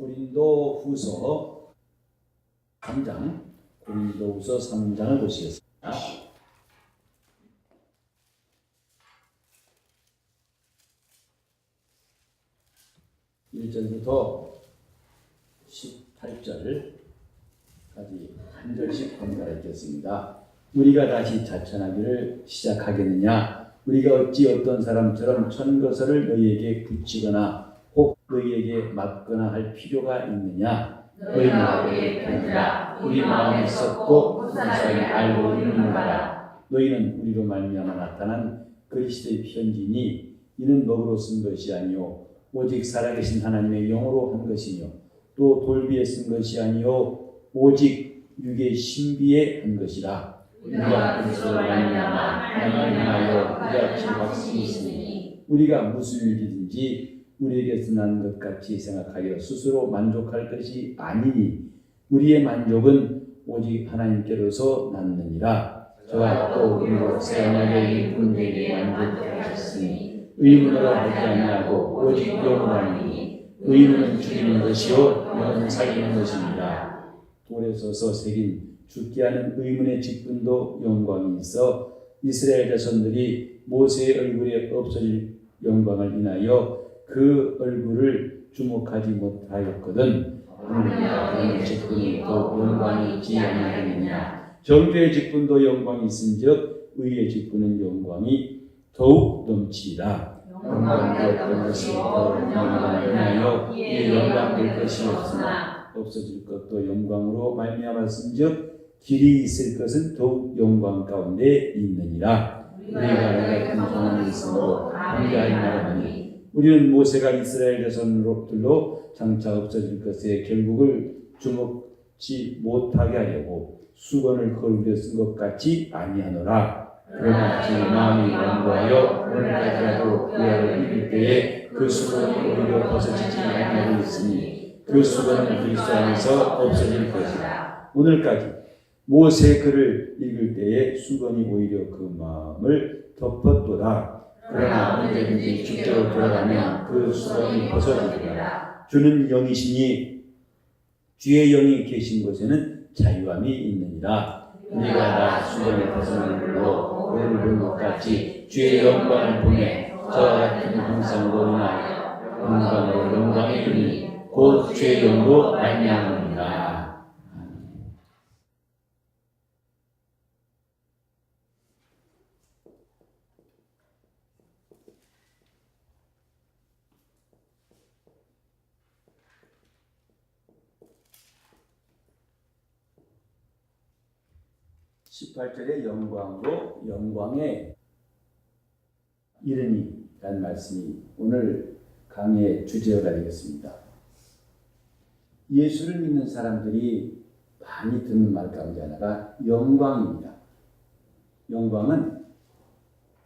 고린도후서 3장을 보시겠습니다. 1절부터 18절까지 한 절씩 번갈아 읽겠습니다. 우리가 다시 자천하기를 시작하겠느냐? 우리가 어찌 어떤 사람처럼 천거설을 너희에게 붙이거나 혹 너희에게 맞거나 할 필요가 있느냐? 너희가 우리의 편지라 우리 마음에 썩고 무사히 알고 있는 바라. 너희는 우리로 말미암아 나타난 그리스도의 편지니 이는 먹으로 쓴 것이 아니요 오직 살아계신 하나님의 영으로 한 것이며 또 돌비에 쓴 것이 아니요 오직 육의 신비에 한 것이라. 우리가 그리스도로 말미암아 하나님을 향하여 그같이 확신이 있으니 우리가 무슨 일이든지 우리에게서 난 것 같이 생각하여 스스로 만족할 것이 아니니 우리의 만족은 오직 하나님께로서 났느니라. 저와 또 우리로 새 언약의 일꾼들에게 만족하셨으니 의문으로 하지 아니하고 오직 영으로 하니 의문은 죽이는 것이요 영은 살리는 것입니다. 돌에 서서 새긴 죽게 하는 의문의 직분도 영광이 있어 이스라엘 자손들이 모세의 얼굴에 없어질 영광을 인하여 그 얼굴을 주목하지 못하였거든. 그런 직분이 또 영광이 있지 아니하겠느냐? 정죄의 직분도 영광이 있은즉 의의 직분은 영광이 더욱 넘치리라. 영광이 어떤 것이 더 영광을 인하여 이 영광 될 것이 없으나 없어질 것도 영광으로 말미암았은즉 길이 있을 것은 더욱 영광 가운데 있느니라. 우리가 같은 경험이 있으므로 강자히 말하니 우리는 모세가 이스라엘 자손들로 장차 없어질 것에 결국을 주목치 못하게 하려고 수건을 거울에 쓴 것 같지 아니하노라. 그러나 제 마음이 완고하여 오늘까지라도 그 알을 입을 때에 그 수건이 오히려 벗어지지 아니하고 있으니 그 수건은 그리스도 안에서 없어질 것이다. 오늘까지 모세 글을 읽을 때에 수건이 오히려 그 마음을 덮었도다. 그러나 언제든지 주께로 돌아가면 그 수건이 벗어지리라. 주는 영이시니 주의 영이 계신 곳에는 자유함이 있느니라. 우리가 다 수건을 벗어난 걸로 오를 본 것 같이 주의 영광을 보내 저와 같은 형상으로 인하여 영광으로 영광에 이르니 곧 주의 영으로 말미암느니라. 18절의 영광으로 영광에 이르니 라는 말씀이 오늘 강의의 주제가 되겠습니다. 예수를 믿는 사람들이 많이 듣는 말 가운데 하나가 영광입니다. 영광은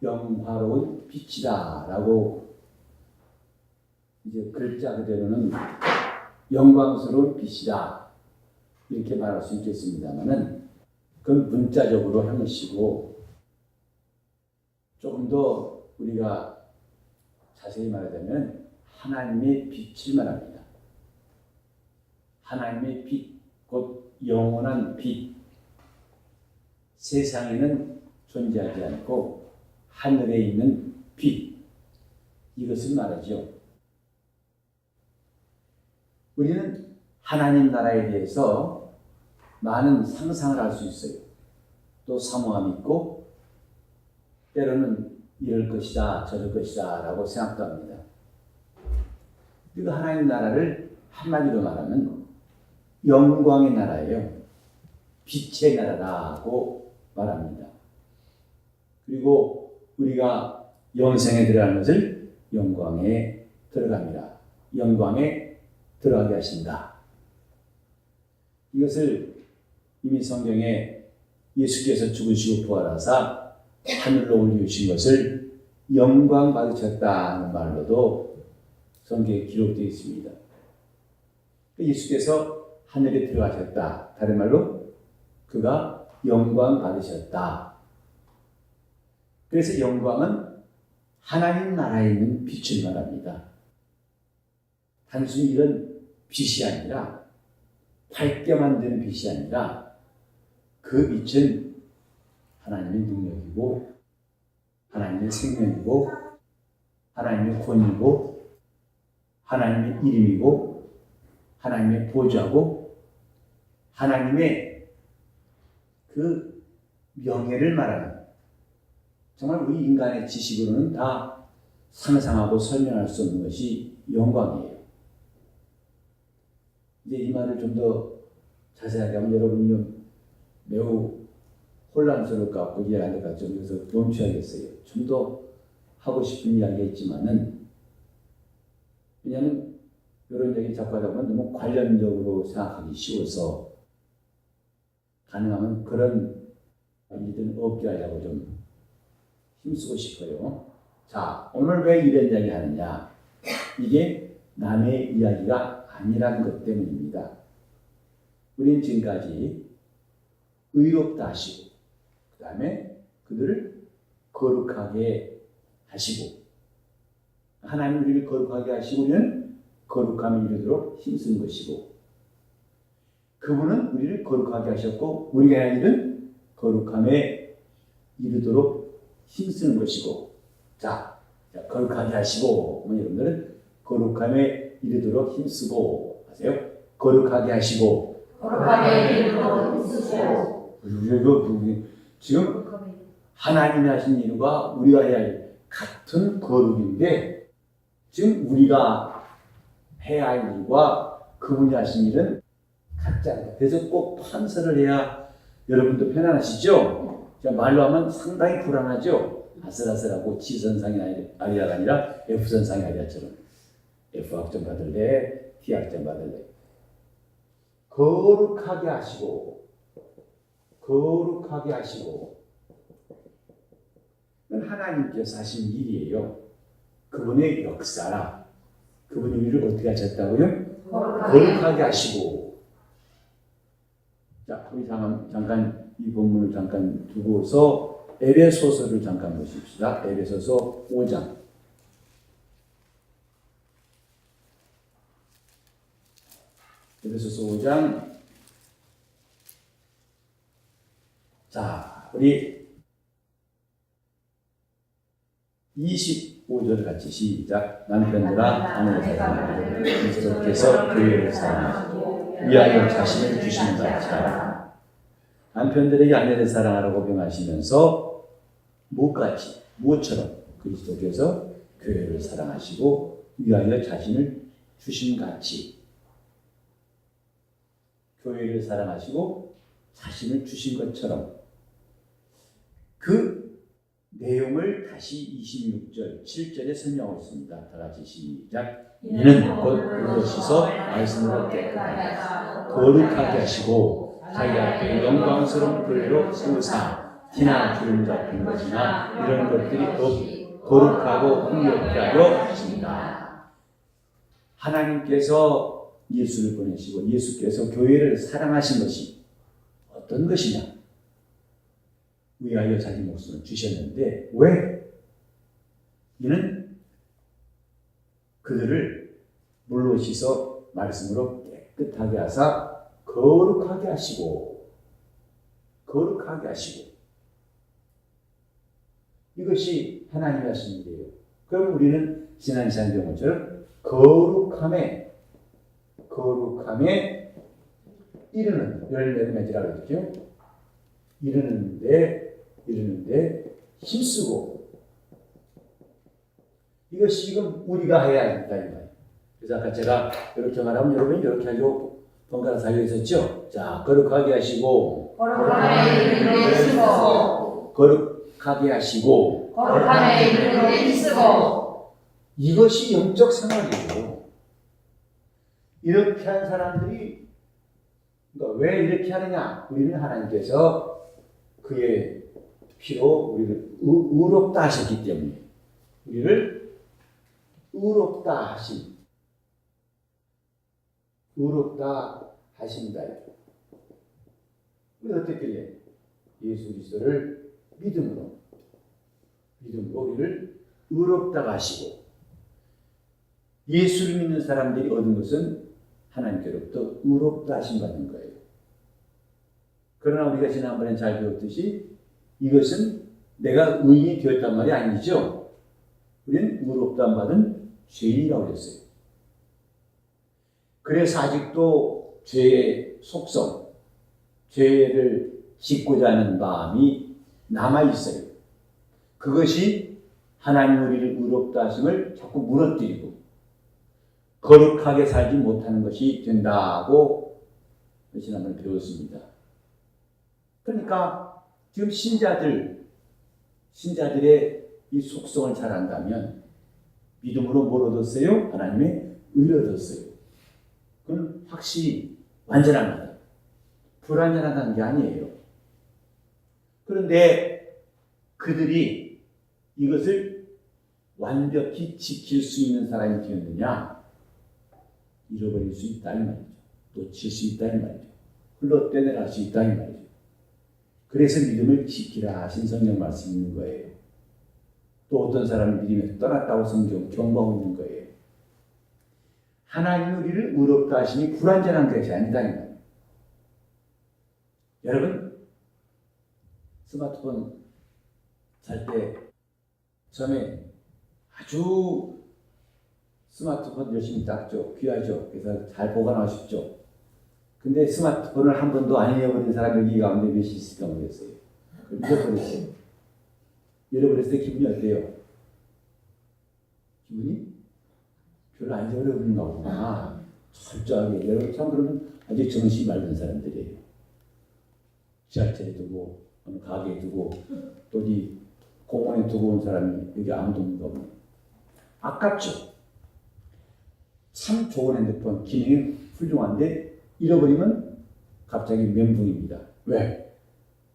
영화로운 빛이다 라고 이제 글자 그대로는 영광스러운 빛이다 이렇게 말할 수 있겠습니다만은 그건 문자적으로 한 것이고 조금 더 우리가 자세히 말하자면 하나님의 빛을 말합니다. 하나님의 빛, 곧 영원한 빛. 세상에는 존재하지 않고 하늘에 있는 빛. 이것을 말하죠. 우리는 하나님 나라에 대해서 많은 상상을 할 수 있어요. 또 사모함이 있고 때로는 이럴 것이다 저럴 것이다 라고 생각도 합니다. 그리고 하나님 나라를 한마디로 말하면 영광의 나라예요. 빛의 나라라고 말합니다. 그리고 우리가 영생에 들어가는 것을 영광에 들어갑니다. 영광에 들어가게 하신다. 이것을 이미 성경에 예수께서 죽으시고 부활하사 하늘로 올리우신 것을 영광 받으셨다는 말로도 성경에 기록되어 있습니다. 예수께서 하늘에 들어가셨다. 다른 말로 그가 영광 받으셨다. 그래서 영광은 하나님 나라에 있는 빛을 말합니다. 단순히 이런 빛이 아니라, 밝게 만드는 빛이 아니라 그 빛은 하나님의 능력이고 하나님의 생명이고 하나님의 권위고 하나님의 이름이고 하나님의 보좌고 하나님의 그 명예를 말하는, 정말 우리 인간의 지식으로는 다 상상하고 설명할 수 없는 것이 영광이에요. 이제 이 말을 좀 더 자세하게 하면 여러분이 매우 혼란스러울 것 같고 이해할 것 같죠. 그래서 멈춰야겠어요. 좀 더 하고 싶은 이야기가 있지만은, 왜냐하면 이런 얘기 자꾸 하다 보면 너무 관련적으로 생각하기 쉬워서 가능하면 그런 일들은 없게 하려고 좀 힘쓰고 싶어요. 자, 오늘 왜 이런 이야기 하느냐? 이게 남의 이야기가 아니라는 것 때문입니다. 우리는 지금까지 의롭다 하시고, 그 다음에 그들을 거룩하게 하시고, 하나님 우리를 거룩하게 하시고 우리는 거룩함에 이르도록 힘쓰는 것이고, 그분은 우리를 거룩하게 하셨고 우리가 해야 할 일은 거룩함에 이르도록 힘쓰는 것이고, 자, 거룩하게 하시고, 여러분들은 거룩함에 이르도록 힘쓰고 하세요. 거룩하게 하시고 거룩하게 이르도록 힘쓰시고. 지금 하나님이 하신 일과 우리가 해야 할 같은 거룩인데, 지금 우리가 해야 할 일과 그분이 하신 일은 같지 않다. 그래서 꼭 판서를 해야 여러분도 편안하시죠? 말로 하면 상당히 불안하죠? 아슬아슬하고 G선상이 아니라가 아니라 F선상이 아니라처럼 F학점 받을래? T학점 받을래? 거룩하게 하시고, 거룩하게 하시고, 그건 하나님께서 하신 일이에요. 그분의 역사라. 그분이 우리를 어떻게 하셨다고요? 거룩하게 하시고. 자, 우리 잠깐 이 본문을 잠깐 두고서 에베소서를 잠깐 보십시다. 에베소서 5장. 에베소서 5장. 자, 우리 25절 같이 시작. 남편들아 아내를 사랑하고 그리스도께서 교회를 사랑하시고 위하여 자신을 주시는 같이 남편들에게 아내를 사랑하라고 명하시면서 무엇같이, 무엇처럼 그리스도께서 교회를 사랑하시고 위하여 자신을 주신 같이, 교회를 사랑하시고 자신을 주신 것처럼, 그 내용을 다시 26절, 7절에 설명하고 있습니다. 다 같이 시작. 이는 곧 물로 씻어 말씀으로 깨끗하게 거룩하게 하시고 자기 앞에 영광스러운 교회로 세우사 티나 주름 잡힌 것이나 이런 것들이 더 거룩하고 흥미롭게 하려 하십니다. 하나님께서 예수를 보내시고 예수께서 교회를 사랑하신 것이 어떤 것이냐? 위하여 자기 목숨을 주셨는데, 왜? 이는 그들을 물로 씻어 말씀으로 깨끗하게 하사 거룩하게 하시고, 거룩하게 하시고, 이것이 하나님이 하신 일이에요. 그럼 우리는 지난 시간 배운 것처럼 거룩함에 이르는 열매를 맺으라고 했죠. 이르는데 힘쓰고, 이것이 지금 우리가 해야 한다 이 말이에요. 그래서 아까 제가 이렇게 말하면 여러분이 이렇게 하려고 번갈아 살려 있었죠. 자, 거룩하게 하시고, 거룩하게 하시고, 이것이 영적 생활이에요. 이렇게 한 사람들이 왜 이렇게 하느냐? 우리는 하나님께서 그의 피로 우리를 의롭다 하셨기 때문에, 우리를 의롭다 하신다. 우리 어떻게 해? 예수 그리스도를 믿음으로 우리를 의롭다 하시고, 예수를 믿는 사람들이 얻은 것은 하나님께로부터 의롭다 하심 받는 거예요. 그러나 우리가 지난번에 잘 배웠듯이 이것은 내가 의인이 되었단 말이 아니죠. 우리는 의롭다 받은 죄인이라고 그랬어요. 그래서 아직도 죄의 속성, 죄를 짓고자 하는 마음이 남아있어요. 그것이 하나님 우리를 의롭다 하심을 자꾸 무너뜨리고 거룩하게 살지 못하는 것이 된다고 지난번에 배웠습니다. 그러니까 지금 신자들의 이 속성을 잘 안다면 믿음으로 뭘 얻었어요? 하나님의 의를 얻었어요. 그건 확실히 완전합니다. 불완전하다는 게 아니에요. 그런데 그들이 이것을 완벽히 지킬 수 있는 사람이 되었느냐? 잃어버릴 수 있다 이 말이죠. 놓칠 수 있다 이 말이죠. 흘러떼내갈 수 있다 이 말이죠. 그래서 믿음을 지키라 하신 성경 말씀이 있는 거예요. 또 어떤 사람은 믿음에서 떠났다고 성경 경고하고 있는 거예요. 하나님 우리를 의롭다 하시니 불완전한 것이 아니다 이 말이에요. 여러분 스마트폰 살 때 처음에 아주 스마트폰 열심히 닦죠. 귀하죠. 그래서 잘 보관하고 싶죠. 근데 스마트폰을 한 번도 안 잃어버린 사람이 여기 가운데 몇이 있을까 모르겠어요. 잃어버렸어요. 잃어버렸을 때 기분이 어때요? 기분이 별로 안 잃어버린가 보구나. 철저하게. 여러분 참 그러면 아주 정신이 맑은 사람들이에요. 지하철에 두고 어느 가게에 두고 또 어디 공원에 두고 온 사람이 여기 아무도 없는가 보면 아깝죠. 참 좋은 핸드폰 기능이 훌륭한데 잃어버리면 갑자기 멘붕입니다. 왜?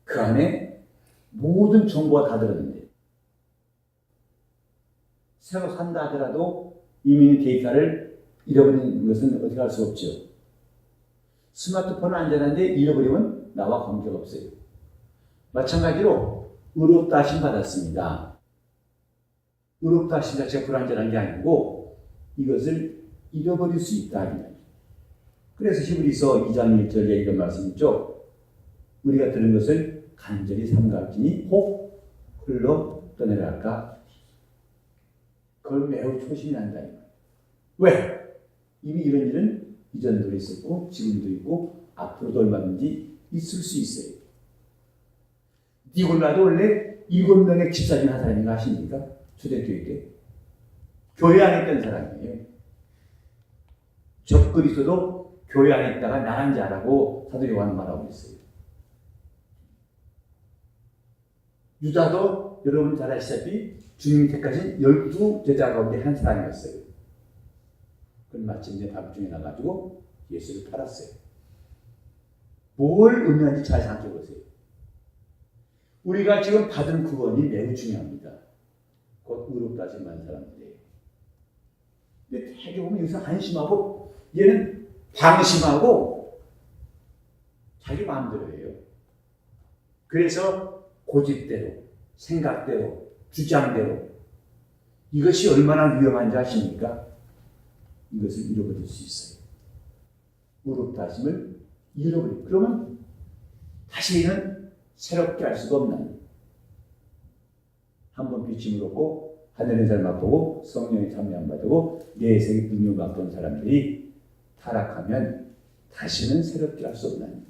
그 안에 모든 정보가 다 들었는데 새로 산다 하더라도 이미 데이터를 잃어버리는 것은 어떻게 할 수 없죠. 스마트폰은 안전한데 잃어버리면 나와 관계가 없어요. 마찬가지로 의롭다 하심 받았습니다. 의롭다 하심 자체가 불완전한 게 아니고 이것을 잃어버릴 수 있다. 그래서 히브리서 2장 1절에 이런 말씀 있죠. 우리가 들은 것을 간절히 삼갈지니 혹 흘러 떠내갈까. 그걸 매우 조심히 한다. 왜? 이미 이런 일은 이전도 있었고 지금도 있고 앞으로도 얼마든지 있을 수 있어요. 니골라도 원래 7명의 집사 중 한 사람인가 아십니까? 초대교회 때. 교회 안에 있던 사람이에요. 적그리스도도 교회 안에 있다가 나간 자라고 사도 요한은 말하고 있어요. 유다도 여러분 잘 아시다시피 주님이 택하신 12제자 가운데 한 사람이었어요. 그럼 마침내 밤중에 나가지고 예수를 팔았어요. 뭘 의미하는지 잘 생각해 보세요. 우리가 지금 받은 구원이 매우 중요합니다. 곧 의롭다 하신 많은 사람들이에요. 근데 되게 보면 여기서 한심하고 얘는 방심하고 자기 마음대로 해요. 그래서 고집대로, 생각대로, 주장대로 이것이 얼마나 위험한지 아십니까? 이것을 잃어버릴 수 있어요. 의롭다 하심을 잃어버리고 그러면 다시는 새롭게 할 수가 없는 한번 비침을 얻고 하늘의 살 맛보고 성령의 참여 안 받고 내세의 능력 맛본 사람들이 타락하면 다시는 새롭게 할 수 없는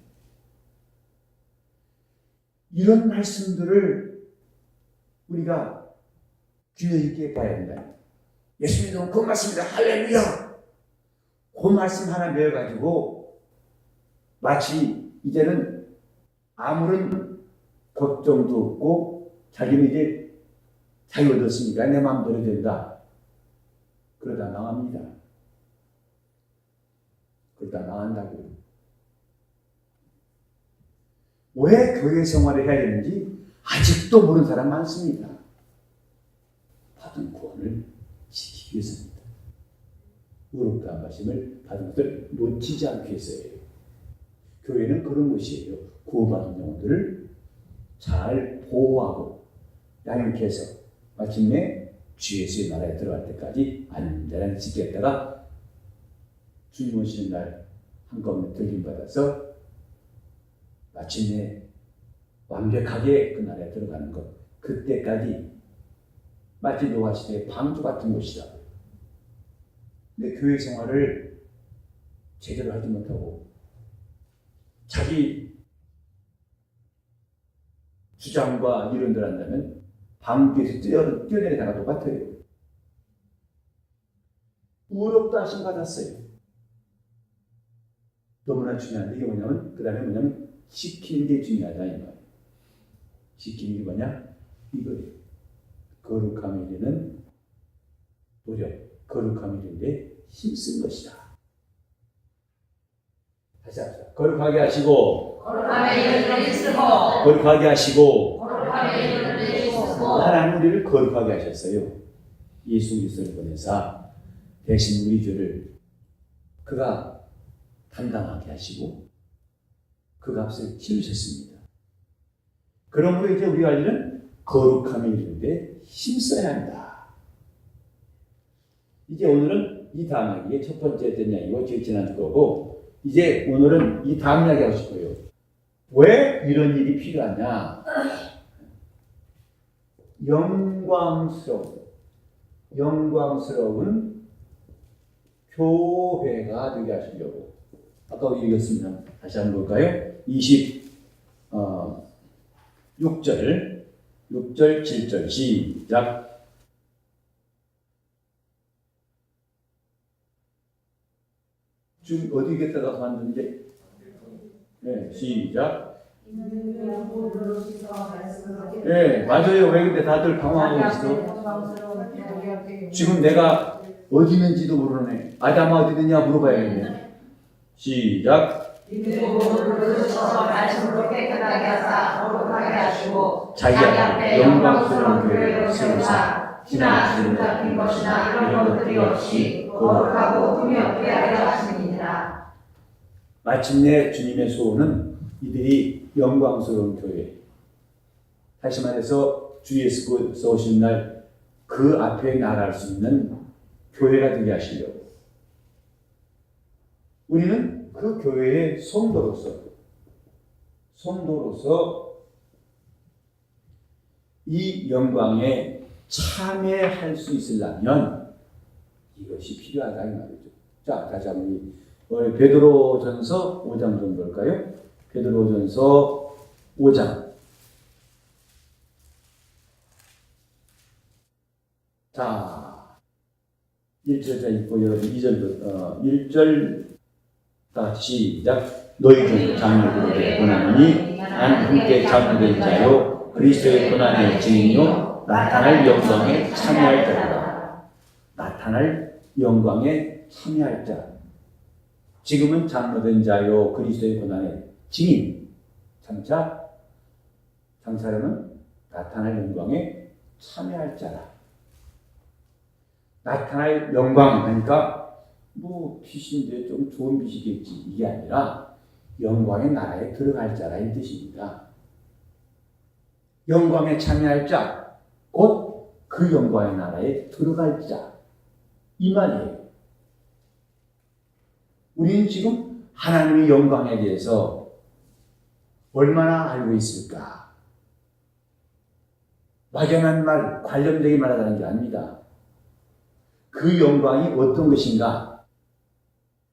이런 말씀들을 우리가 균형 있게 봐야 된다. 예수님은 그 말씀입니다. 할렐루야! 그 말씀 하나 배워가지고 마치 이제는 아무런 걱정도 없고 자기는 이제 자기 얻었으니까 내 마음대로 된다. 그러다 망합니다. 그러다 망한다고요. 왜 교회 생활을 해야 되는지 아직도 모르는 사람 많습니다. 받은 구원을 지키기 위해서입니다. 의롭다 하심을 받은 것을 놓치지 않기 위해서예요. 교회는 그런 곳이에요. 구원받은 영혼들을 잘 보호하고 양육해서 마침내 주 예수의 나라에 들어갈 때까지 안전하게 지켰다가 주님 오시는 날 한꺼번에 들림받아서 마침내 완벽하게 그 나라에 들어가는 것. 그때까지 마치 노아 시대의 방주 같은 곳이다. 근데 교회 생활을 제대로 하지 못하고 자기 주장과 이론들 한다면 방주에서 뛰어내리다가 똑같아요. 의롭다 하심 받았어요. 너무나 중요한데 이게 뭐냐면 그 다음에 뭐냐면 지키는 게 중요하다 이 말이에요. 지키는 게 뭐냐? 이거예요. 거룩함에 이르는 노력, 거룩함에 이르는데 힘쓴 것이다. 다시 합시다. 거룩하게 하시고, 거룩함에 이르는 쓰고, 거룩하게 하시고, 거룩함에 이르는 쓰고, 하나님 우리를 거룩하게 하셨어요. 예수 그리스도를 보내사 대신 우리 죄를 그가 담당하게 하시고 그 값을 치르셨습니다. 그러므로 이제 우리가 할 일은 거룩함에 이르는데 힘써야 한다. 이제 오늘은 이 다음 이야기의 첫 번째 했던 이야기고 지난 거고 이제 오늘은 이 다음 이야기 하고 싶어요. 왜 이런 일이 필요하냐? 영광스러운 교회가 되게 하시려고. 아까 우리 읽었습니다. 다시 한번 볼까요? 6절, 7절 시작. 지금 어디 있겠다가 봤는데? 네, 시작. 네, 맞아요. 왜 근데 다들 당황하고 있어? 지금 내가 어디 있는지도 모르네. 아담아 어디 있느냐 물어봐야겠네. 시작. 자기 앞에 영광스러운 교회를 세우사 지나 주님 같은 것이나 이런 것들이 없이 거룩하고 흠이 없게 하려 하십니다. 마침내 주님의 소원은 이들이 영광스러운 교회. 다시 말해서 주 예수께서 오신 날 그 앞에 나아갈 수 있는 교회가 되게 하시려고. 우리는 그 교회의 성도로서 이 영광에 참여할 수 있으려면 이것이 필요하다 이 말이죠. 자, 다시 한번 우리 베드로전서 5장 좀 볼까요? 베드로전서 5장. 자, 1절자 있고 여러분 2절부터 1절 다 시작. 너희 중 장로들에게 고난이니 난 함께 장로된 자요 그리스도의 고난의 증인요 나타날 영광에 참여할 자다. 나타날 영광에 참여할 자. 지금은 장로된 자요 그리스도의 고난의 증인. 장사람은 나타날 영광에 참여할 자라. 나타날 영광 하니까 뭐 빛인데 좀 좋은 빛이겠지 이게 아니라 영광의 나라에 들어갈 자라 이 뜻입니다. 영광에 참여할 자, 곧 그 영광의 나라에 들어갈 자 이 말이에요. 우리는 지금 하나님의 영광에 대해서 얼마나 알고 있을까? 막연한 말, 관념되게 말하자는 게 아닙니다. 그 영광이 어떤 것인가?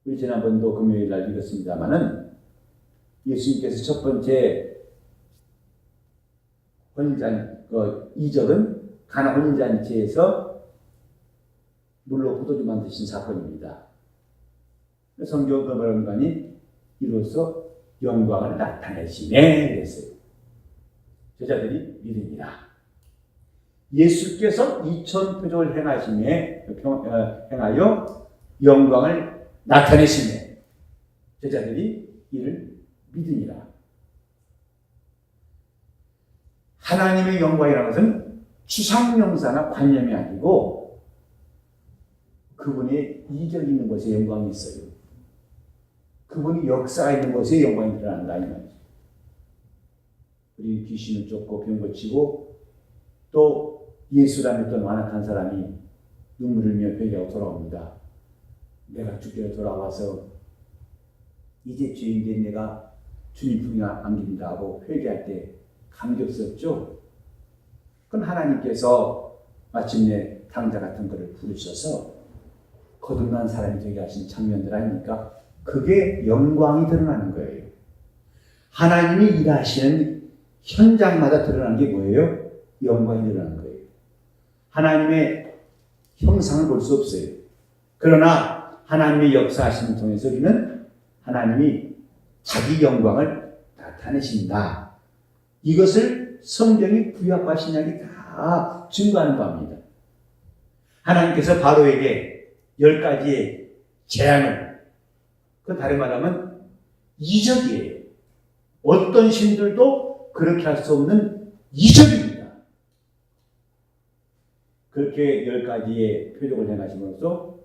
우리 지난번도 금요일 날 읽었습니다마는 예수님께서 첫 번째 이적은 가나 혼인잔치에서 물로 포도주 만드신 사건입니다. 성경 거버런관이 이로써 영광을 나타내시네 그랬어요. 제자들이 믿으니라. 예수께서 2000표적을 행하여 영광을 나타내시네. 제자들이 이를 믿으니라. 하나님의 영광이라는 것은 추상명사나 관념이 아니고 그분의 이적이 있는 곳에 영광이 있어요. 그분이 역사가 있는 곳에 영광이 드러난다 이 말이죠. 우리 귀신을 쫓고 병 고치고 또 예수라는 어떤 완악한 사람이 눈물을 흘리며 회개하고 돌아옵니다. 내가 주께로 돌아와서 이제 죄인된 내가 주님 품에 안긴다 하고 회개할 때 감격스럽죠? 그럼 하나님께서 마침내 당자 같은 것을 부르셔서 거듭난 사람이 되게 하신 장면들 아닙니까? 그게 영광이 드러나는 거예요. 하나님이 일하시는 현장마다 드러나는 게 뭐예요? 영광이 드러나는 거예요. 하나님의 형상을 볼 수 없어요. 그러나 하나님의 역사하심을 통해서 우리는 하나님이 자기 영광을 나타내신다. 이것을 성경이 구약과 신약이 다 증거하는 겁니다. 하나님께서 바로에게 10가지의 재앙을, 그 다른 말하면 이적이에요. 어떤 신들도 그렇게 할 수 없는 이적입니다. 그렇게 10가지의 표적을 행하심으로써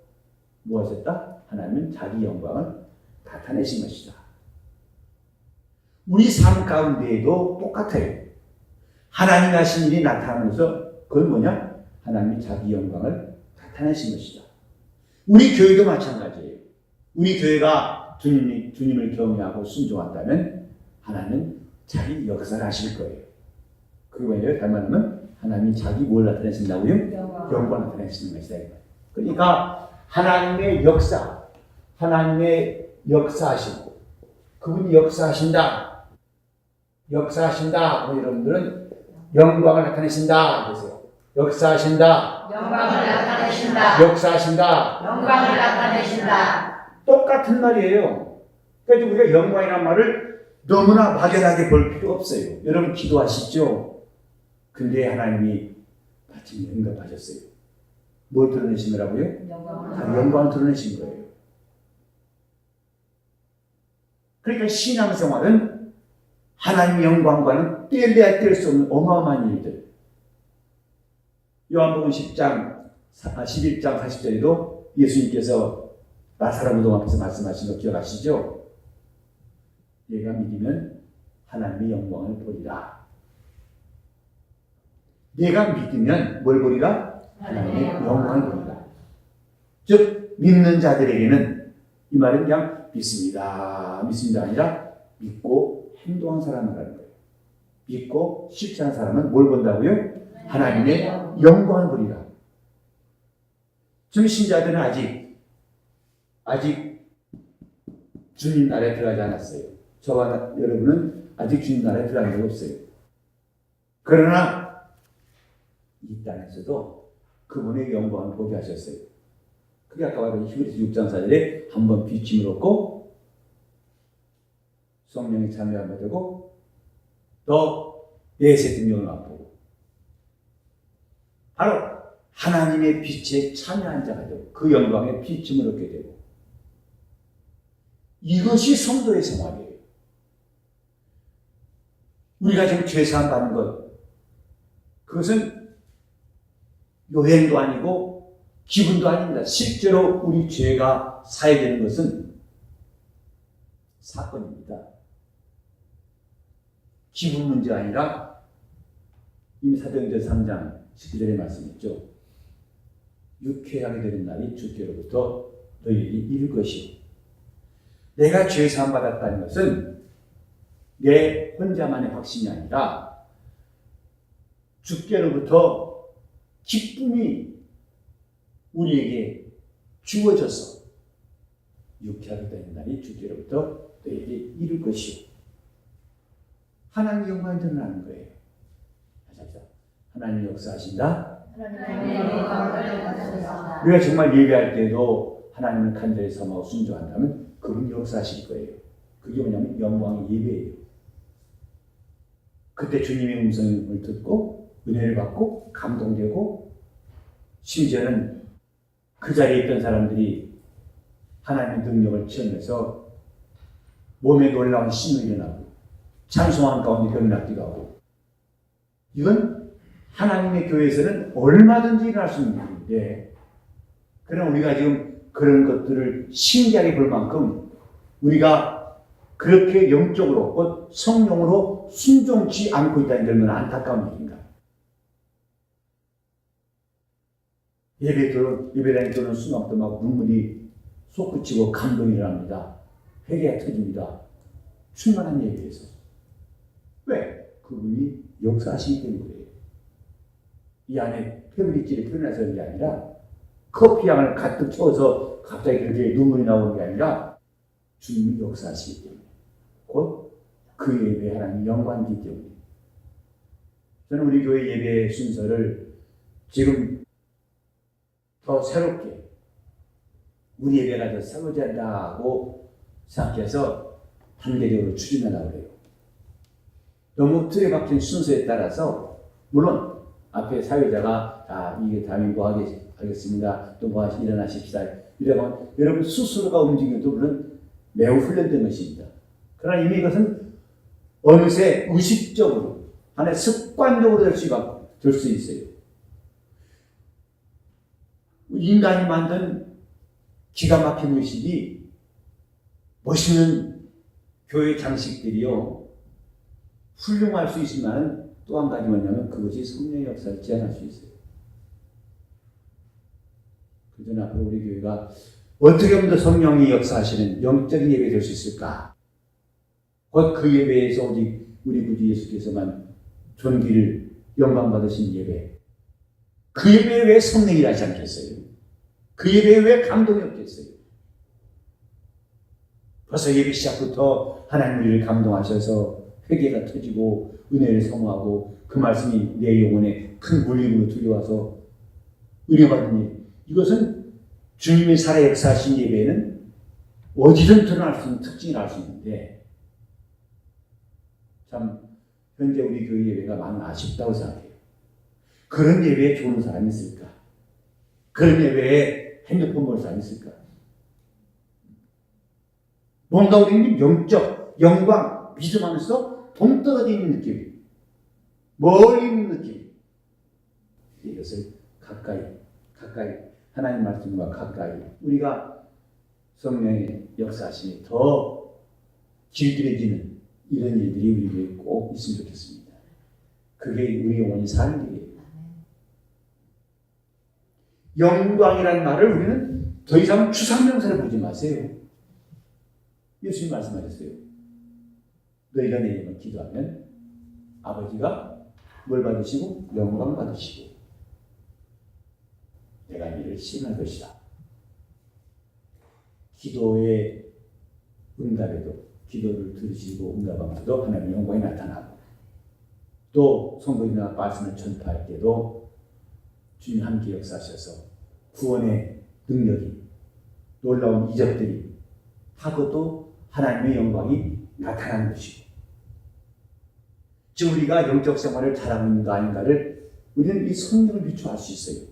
무엇이었다? 하나님은 자기 영광을 나타내신 것이다. 우리 삶 가운데에도 똑같아요. 하나님이 하신 일이 나타나면서 그건 뭐냐? 하나님이 자기 영광을 나타내신 것이다. 우리 교회도 마찬가지예요. 우리 교회가 주님을 경외하고 순종한다면 하나님은 자기 역사를 하실 거예요. 그게 뭐예요? 다른 말하면 하나님이 자기 뭘 나타내신다고요? 영광을 나타내시는 것이다. 그러니까 하나님의 역사, 하나님의 역사하시고 그분이 역사하신다. 역사하신다. 여러분들은 영광을 나타내신다. 그러세요. 역사하신다. 영광을 나타내신다. 역사하신다. 영광을 나타내신다. 똑같은 말이에요. 그래서 우리가 영광이라는 말을 너무나 막연하게 볼 필요 없어요. 여러분 기도하시죠? 근데 하나님이 마침 응답하셨어요. 뭘 드러내시느라고요? 영광을 드러내신 거예요. 그러니까 신앙생활은 하나님의 영광과는 뗄래야 뗄 수 없는 어마어마한 일들. 요한복음 11장 40절에도 예수님께서 나사로 무덤 앞에서 말씀하신 거 기억하시죠? 얘가 믿으면 하나님의 영광을 보리라. 내가 믿으면 뭘 보리라? 하나님의 영광을 보리라. 즉 믿는 자들에게는 이 말은 그냥 믿습니다 아니라 믿고 행동한 사람을 하는 거예요. 믿고 실천한 사람은 뭘 본다고요? 하나님의 영광을 보리라. 지금 신자들은 아직 주님 나라에 들어가지 않았어요. 저와 여러분은 아직 주님 나라에 들어간 적이 없어요. 그러나 이 땅에서도 그분의 영광을 보게 하셨어요. 그게 아까 말한 히브리서 6장 4절에 한번 비침을 얻고 성령의 참여를 받고 또 내세 등령을 맛보고 바로 하나님의 빛에 참여한 자가 되고 그 영광에 비침을 얻게 되고 이것이 성도의 생활이에요. 우리가 지금 죄사함 받는 것 그것은 요행도 아니고 기분도 아닙니다. 실제로 우리 죄가 사해되는 것은 사건입니다. 기분 문제가 아니라 이미 사도행전 3장 19절에 말씀했죠. 육회하게 되는 날이 주께로부터 너희에게 이를 것이요. 내가 죄 사함 받았다는 것은 내 혼자만의 확신이 아니라 주께로부터 기쁨이 우리에게 주어져서 육회하게 되는 날이 주께로부터 너희에게 이를 것이요. 하나님의 영광이 드러나는 거예요. 하나님이 역사하신다. 우리가 정말 예배할 때도 하나님을 간절히 섬하고 순종한다면 그분이 역사하실 거예요. 그게 뭐냐면 영광의 예배예요. 그때 주님의 음성을 듣고 은혜를 받고 감동되고 심지어는 그 자리에 있던 사람들이 하나님의 능력을 체험해서 몸에 놀라운 신이 일어나고 찬송하는 가운데 병이 낫기도 하고 이건 하나님의 교회에서는 얼마든지 일어날 수 있는 일인데 그러나 우리가 지금 그런 것들을 신기하게 볼 만큼 우리가 그렇게 영적으로 성령으로 순종치 않고 있다는 게 얼마나 안타까운 일인가. 예배당에 들어오는 순간부터 막 눈물이 솟구치고 감동이 일어납니다. 회개가 터집니다. 충만한 예배에서. 왜? 그분이 역사하시기 때문에. 이 안에 페브리질이 표현해서 그런 게 아니라 커피향을 가득 채워서 갑자기 그렇게 눈물이 나오는 게 아니라 주님이 역사하시기 때문에. 곧 그 예배에 하나님이 영광이기 때문에. 저는 우리 교회 예배 순서를 지금 더 새롭게 우리 예배가 더 설거지한다고 생각해서 단계적으로 추진하려고 해요. 너무 틀에 박힌 순서에 따라서 물론 앞에 사회자가 이게 다음에 뭐 하겠습니다. 또 뭐 일어나십시다. 이러면 여러분 스스로가 움직여도 물론 매우 훈련된 것입니다. 그러나 이미 이것은 어느새 의식적으로 하나의 습관적으로 될 수 있어요. 인간이 만든 기가 막힌 의식이 멋있는 교회 장식들이요 훌륭할 수 있지만 또 한 가지 뭐냐면 그것이 성령의 역사를 제한할 수 있어요. 그래서 앞으로 우리 교회가 어떻게 하면 더 성령이 역사하시는 영적인 예배 될 수 있을까? 곧 그 예배에서 우리 구주 예수께서만 존귀를 영광 받으신 예배. 그 예배에 왜 성령이 일하지 않겠어요? 그 예배에 왜 감동이 없겠어요? 벌써 예배 시작부터 하나님 우리를 감동하셔서 회개가 터지고 은혜를 사모하고 그 말씀이 내 영혼에 큰 물림으로 들려와서 은혜받은 일. 이것은 주님의 살아 역사하신 예배에는 어디든 드러날 수 있는 특징을 알 수 있는데 참 현재 우리 교회 예배가 많이 아쉽다고 생각해요. 그런 예배에 좋은 사람이 있을까? 그런 예배에 핸드폰 보는 사람이 있을까? 뭔가 우리는 영적, 영광, 믿음하면서 동떨어져 있는 느낌, 멀리 있는 느낌. 이것을 가까이 하나님 말씀과 가까이 우리가 성령의 역사심이 더 길들여지는 이런 일들이 우리 교회에 꼭 있으면 좋겠습니다. 그게 우리 영혼이 사는 길이에요. 영광이라는 말을 우리는 더 이상 추상명사를 보지 마세요. 예수님 말씀하셨어요. 너희가 내 이름을 기도하면 아버지가 뭘 받으시고 영광 받으시고 내가 이를 시행할 것이다. 기도의 응답에도 기도를 들으시고 응답하면서도 하나님의 영광이 나타나고 또 성도님과 말씀을 전파할 때도 주님 함께 역사하셔서 구원의 능력이 놀라운 이적들이 하고도 하나님의 영광이 나타나는 것이고 지금 우리가 영적 생활을 잘하고 있는가 아닌가를 우리는 이 성경을 비추어 알 수 있어요.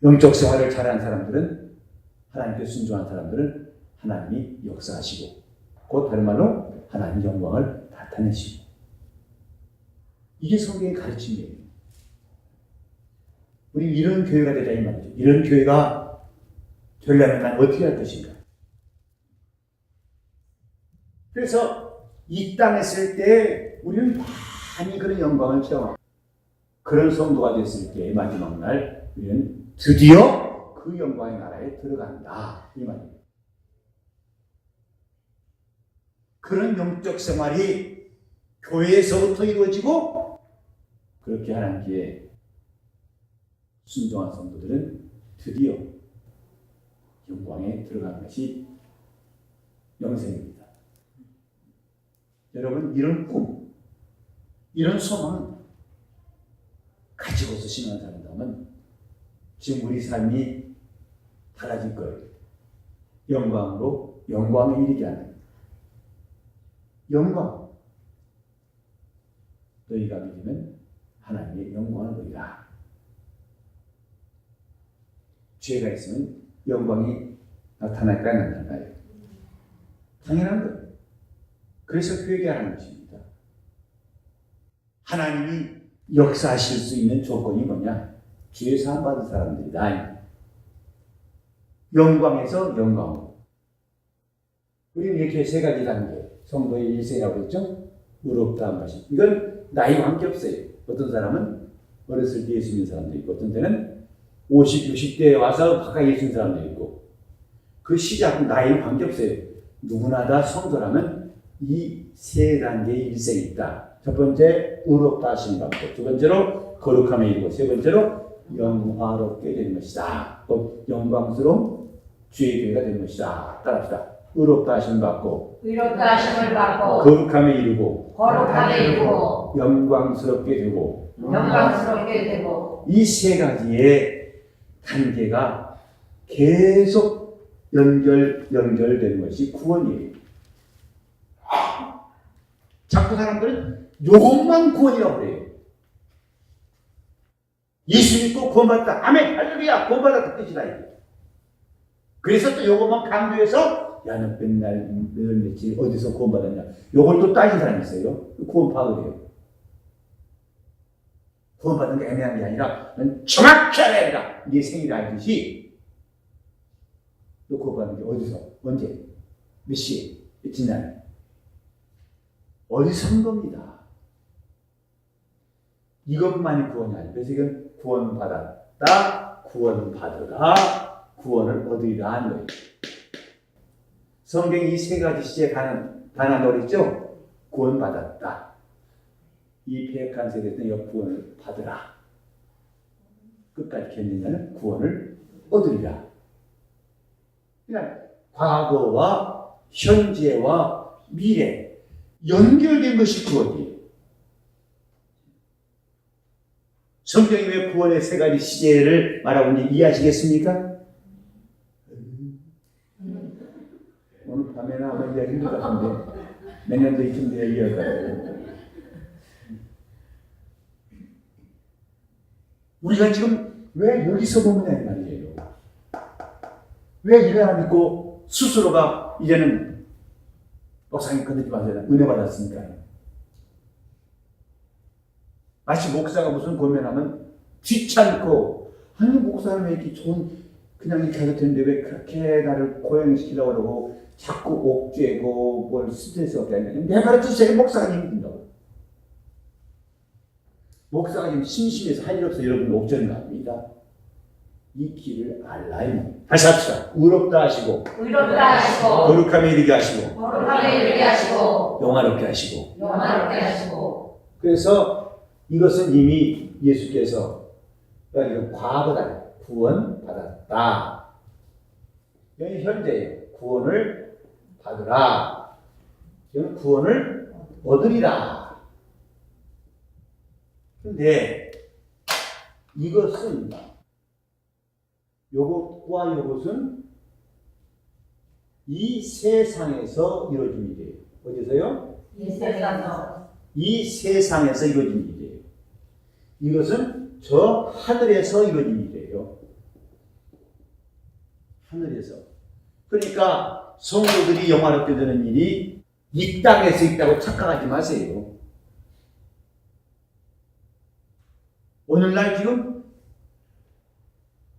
영적 생활을 잘하는 사람들은 하나님께 순종한 사람들은 하나님이 역사하시고 곧 다른 말로 하나님의 영광을 나타내시고 이게 성경의 가르침이에요. 우리 이런 교회가 되자 이 말이죠. 이런 교회가 되려면 난 어떻게 할 것인가? 그래서 이 땅에 있을 때 우리는 많이 그런 영광을 체험하고 그런 성도가 됐을 때 마지막 날 우리는 드디어 그 영광의 나라에 들어간다 이 말입니다. 그런 영적 생활이 교회에서부터 이루어지고 그렇게 하나님께 순종한 성도들은 드디어 영광에 들어가는 것이 영생입니다. 여러분 이런 꿈, 이런 소망 가지고서 신앙을 산다면 지금 우리 삶이 달라질 거예요. 영광으로 영광에 이르게 하는 영광. 너희가 믿으면 하나님의 영광을 보리라. 죄가 있으면 영광이 나타날까요? 안 나타날까요? 당연한 거예요. 그래서 회개하는 것입니다. 하나님이 역사하실 수 있는 조건이 뭐냐? 죄 사함 받은 사람들이다. 영광에서 영광으로. 우리는 이렇게 세 가지 단계, 성도의 일생이라고 했죠? 의롭다 한 것이. 이건 나이와 관계없어요. 어떤 사람은 어렸을 때 예수 믿는 사람도 있고, 어떤 때는 50, 60대에 와서 가까이 예수 믿는 사람도 있고 그 시작은 나이는 관계없어요. 누구나 다 성도라면 이 세 단계의 일생이 있다. 첫 번째 의롭다 하심을 받고 두 번째로 거룩함에 이르고 세 번째로 영화롭게 되는 것이다. 곧 영광스러운 주의 교회가 되는 것이다. 따라합시다. 의롭다 하심을 받고 의롭다 하심을 받고 거룩함에 이르고 거룩함에 이르고 영광스럽게 되고 영광스럽게 되고 이 세 가지의 단계가 계속 연결되는 것이 구원이에요. 자꾸 사람들은 요것만 구원이라고 그래요. 예수 믿고 구원받았다. 아멘. 할렐루야. 구원받았다. 뜻이다. 그래서 또 요것만 강조해서 야, 너 맨날 며칠 어디서 구원받았냐. 요걸 또 따진 사람이 있어요. 구원 파악을 해요. 구원받은 게 애매한 게 아니라 넌 정확히 알아야 된다. 네 생일을 알듯이 너 구원받은 게 어디서, 언제, 몇 시에, 며칠 날 어디서 한 겁니다. 이것만이 구원이 아니에요. 그래서 이건 구원받았다, 구원받으라, 구원을 얻으리라 하는 거예요. 성경이 이 세 가지 시제 단어가 있죠? 구원받았다. 이 폐역한 세대에서는 구원을 받으라. 끝까지 견딘다는 구원을 얻으리라. 그러니까 과거와 현재와 미래 연결된 것이 구원이에요. 성경이 왜 구원의 세 가지 시제를 말하고 있는지 이해하시겠습니까? 오늘 밤에는 아마 이해하기 힘들 것 같은데 몇 년도 이쯤 돼야 이해할까요? 우리가 지금 왜 여기서 보느냐 이 말이에요. 왜 이걸 안 믿고 스스로가 이제는 목사님 건드리지 마세요. 은혜 받았으니까요. 마치 목사가 무슨 고민하면 귀찮고 아니 목사는 왜 이렇게 좋은 그냥 이렇게 해도 되는데 왜 그렇게 나를 고용시키려고 그러고 자꾸 옥죄고 뭘 스트레스 받게 하냐. 내가 가르쳐주세요. 목사가 힘든다고. 목사가 지금 심심해서 할 일 없어 여러분 옥죄는 거 아닙니다. 이 길을 알라요. 다시 합시다. 의롭다 하시고 의롭다 하시고 거룩함에 이르게 하시고 거룩함에 이르게 하시고 영화롭게 하시고 영화롭게 하시고 그래서 이것은 이미 예수께서 이건 과거다. 구원받았다. 여기 현재예요. 구원을 받으라. 이건 구원을 얻으리라. 근데 이것은 요것과 요것은 이 세상에서 이루어진 일이에요. 어디서요? 이 세상에서 이 세상에서 이루어진 일이에요. 이것은 저 하늘에서 이루어진 일이에요. 하늘에서. 그러니까 성도들이 영화롭게 되는 일이 이 땅에서 있다고 착각하지 마세요. 오늘날 지금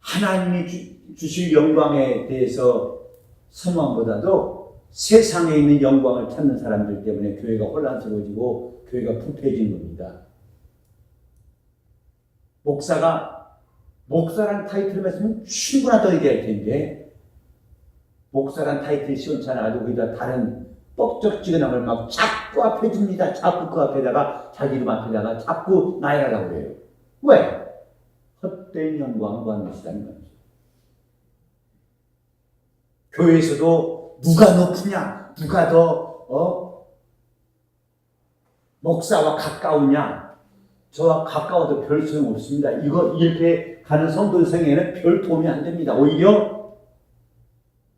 하나님이 주실 영광에 대해서 선망보다도 세상에 있는 영광을 찾는 사람들 때문에 교회가 혼란스러워지고 교회가 부패해지는 겁니다. 목사란 타이틀을 했으면 충분하다고 얘기할 텐데 목사란 타이틀이 시원치 않아가지고 거기다 다른 뻑적지근한 걸 막 자꾸 앞에 줍니다. 자꾸 그 앞에다가 자기 이름 앞에다가 자꾸 나열하라고 그래요. 왜? 헛된 영광을 구하는 것이라는 거죠. 교회에서도 누가 높으냐, 누가 더 목사와 가까우냐, 저와 가까워도 별 소용 없습니다. 이렇게 가는 성도의 생애에는 별 도움이 안 됩니다. 오히려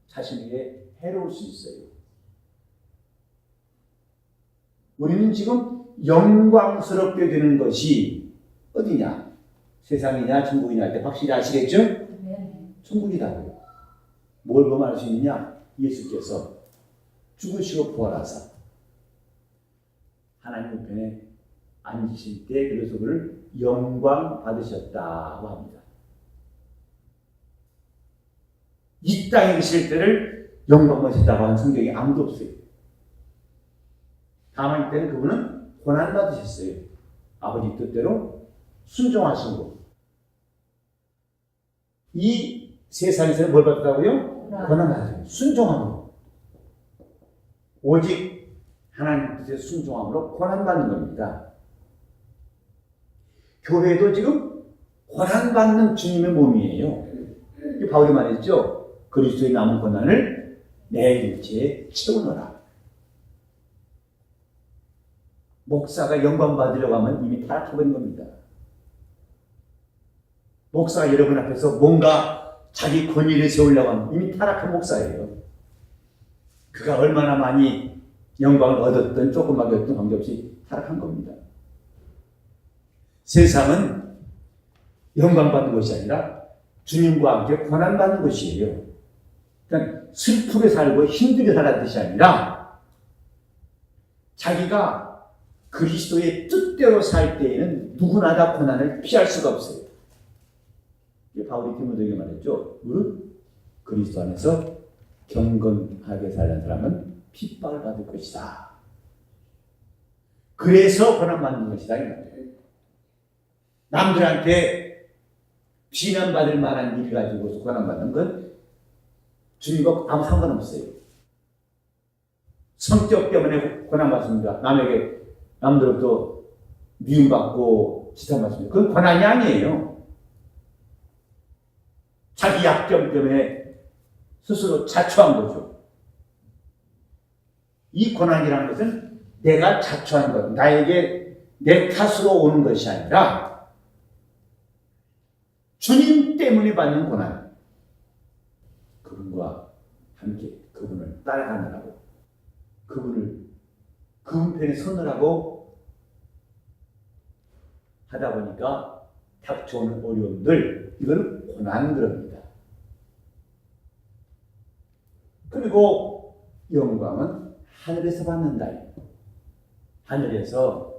자신에게 해로울 수 있어요. 우리는 지금 영광스럽게 되는 것이 어디냐? 세상이냐 천국이냐 할 때 확실히 아시겠죠? 천국이라고요. 뭘 보면 알 수 있느냐? 예수께서 죽으시고 부활하사 하나님 우편에 앉으실 때 그래서 그를 영광 받으셨다고 합니다. 이 땅에 계실 때를 영광 받으셨다고 하는 성경이 아무도 없어요. 다만 이때는 그분은 고난 받으셨어요. 아버지 뜻대로 순종하신 거. 이 세상에서 뭘 받았다고요? 권한 받았어요. 순종함으로. 오직 하나님 뜻에 순종함으로 권한 받는 겁니다. 교회도 지금 권한 받는 주님의 몸이에요. 바울이 말했죠. 그리스도의 남은 권한을 내 육체에 채우노라. 목사가 영광 받으려고 하면 이미 타락해버린 겁니다. 목사가 여러분 앞에서 뭔가 자기 권위를 세우려고 하면 이미 타락한 목사예요. 그가 얼마나 많이 영광을 얻었든 조금만 얻든 관계없이 타락한 겁니다. 세상은 영광 받는 것이 아니라 주님과 함께 권한 받는 것이에요. 그러니까 슬프게 살고 힘들게 살라는 뜻이 아니라 자기가 그리스도의 뜻대로 살 때에는 누구나 다 고난을 피할 수가 없어요. 바울이 디모데에게 말했죠. 무릇 그리스도 안에서 경건하게 살는 사람은 핍박을 받을 것이다. 그래서 고난 받는 것이다. 이 말이에요. 남들한테 비난받을 만한 일 가지고서 고난 받는 건 주님과 아무 상관없어요. 성격 때문에 고난 받습니다. 남들로부터 미움받고 지탄받습니다. 그건 고난이 아니에요. 자기 약점 때문에 스스로 자초한 거죠. 이 고난이라는 것은 내가 자초한 것, 나에게 내 탓으로 오는 것이 아니라 주님 때문에 받는 고난. 그분과 함께 그분을 따라가느라고, 그분 편에 서느라고 하다 보니까 닥쳐오는 어려움들, 이걸 고난들입니다. 그리고 영광은 하늘에서 받는다. 하늘에서,